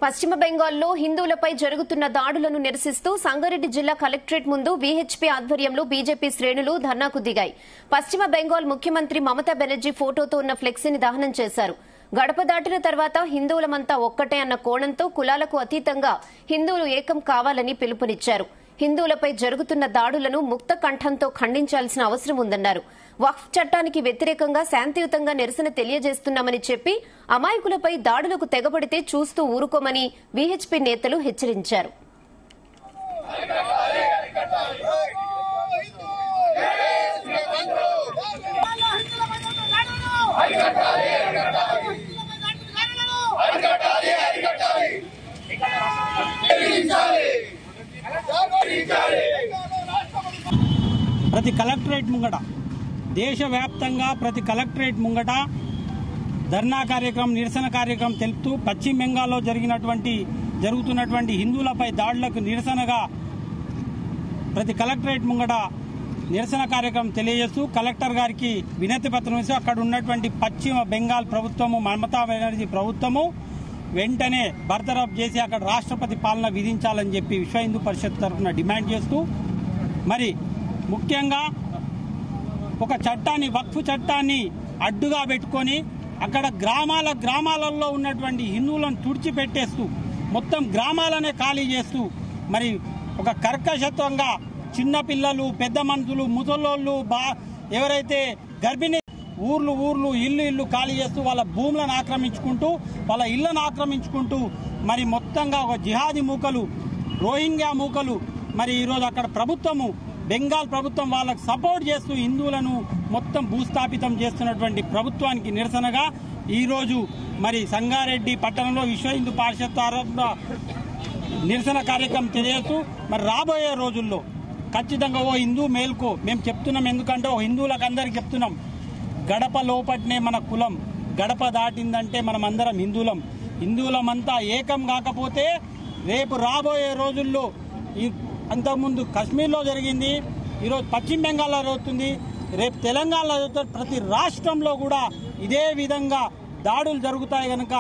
పశ్చిమ బెంగాల్లో హిందువులపై జరుగుతున్న దాడులను నిరసిస్తూ సంగారెడ్డి జిల్లా కలెక్టరేట్ ముందు వీహెచ్పీ ఆధ్వర్యంలో బీజేపీ శ్రేణులు ధర్నాకు దిగాయి. పశ్చిమ బెంగాల్ ముఖ్యమంత్రి మమతా బెనర్జీ ఫోటోతో ఉన్న ఫ్లెక్సీని దహనం చేశారు. గడప దాటిన తర్వాత హిందువులమంతా ఒక్కటే అన్న కోణంతో కులాలకు అతీతంగా హిందువులు ఏకం కావాలని పిలుపునిచ్చారు. హిందువులపై జరుగుతున్న దాడులను ముక్త కంఠంతో ఖండించాల్సిన అవసరం ఉందన్నారు. వక్ఫ్ చట్టానికి వ్యతిరేకంగా శాంతియుతంగా నిరసన తెలియజేస్తున్నామని చెప్పి అమాయకులపై దాడులకు తెగబడితే చూస్తూ ఊరుకోమని వీహెచ్పీ నేతలు హెచ్చరించారు. ప్రతి కలెక్టరేట్ ముంగట దేశవ్యాప్తంగా ప్రతి కలెక్టరేట్ ముంగట ధర్నా కార్యక్రమం నిరసన కార్యక్రమం తెలుపుతూ పశ్చిమ బెంగాల్లో జరుగుతున్నటువంటి హిందువులపై దాడులకు నిరసనగా ప్రతి కలెక్టరేట్ ముంగట నిరసన కార్యక్రమం తెలియజేస్తూ కలెక్టర్ గారికి వినతి పత్రం ఇస్తూ అక్కడ ఉన్నటువంటి పశ్చిమ బెంగాల్ ప్రభుత్వము మమతా బెనర్జీ ప్రభుత్వము వెంటనే బర్తరఫ్ చేసి అక్కడ రాష్ట్రపతి పాలన విధించాలని చెప్పి విశ్వ హిందూ పరిషత్ తరఫున డిమాండ్ చేస్తూ మరి ముఖ్యంగా ఒక చట్టాన్ని వక్ఫ్ చట్టాన్ని అడ్డుగా పెట్టుకొని అక్కడ గ్రామాలలో ఉన్నటువంటి హిందువులను తుడిచిపెట్టేస్తూ మొత్తం గ్రామాలనే ఖాళీ చేస్తూ మరి ఒక కర్కశత్వంగా చిన్నపిల్లలు పెద్ద మనుషులు ముసలోళ్ళు ఎవరైతే గర్భిణీ ఊర్లు ఇల్లు ఖాళీ చేస్తూ వాళ్ళ భూములను ఆక్రమించుకుంటూ వాళ్ళ ఇళ్లను ఆక్రమించుకుంటూ మరి మొత్తంగా ఒక జిహాదీ మూకలు రోహింగ్యా మూకలు మరి ఈరోజు అక్కడ ప్రభుత్వము బెంగాల్ ప్రభుత్వం వాళ్ళకు సపోర్ట్ చేస్తూ హిందువులను మొత్తం భూస్థాపితం చేస్తున్నటువంటి ప్రభుత్వానికి నిరసనగా ఈరోజు మరి సంగారెడ్డి పట్టణంలో విశ్వ హిందూ పరిషత్ నిరసన కార్యక్రమం తెలియజేస్తూ మరి రాబోయే రోజుల్లో ఖచ్చితంగా ఓ హిందూ మేల్కో మేము చెప్తున్నాం. ఎందుకంటే ఓ హిందువులకు అందరికి చెప్తున్నాం, గడప లోపట్నే మన కులం, గడప దాటిందంటే మనం అందరం హిందువులమంతా ఏకం కాకపోతే రేపు రాబోయే రోజుల్లో అంతకుముందు కశ్మీర్లో జరిగింది, ఈరోజు పశ్చిమ బెంగాల్లో జరుగుతుంది, రేపు తెలంగాణలో జరుగుతుంది. ప్రతి రాష్ట్రంలో కూడా ఇదే విధంగా దాడులు జరుగుతాయి కనుక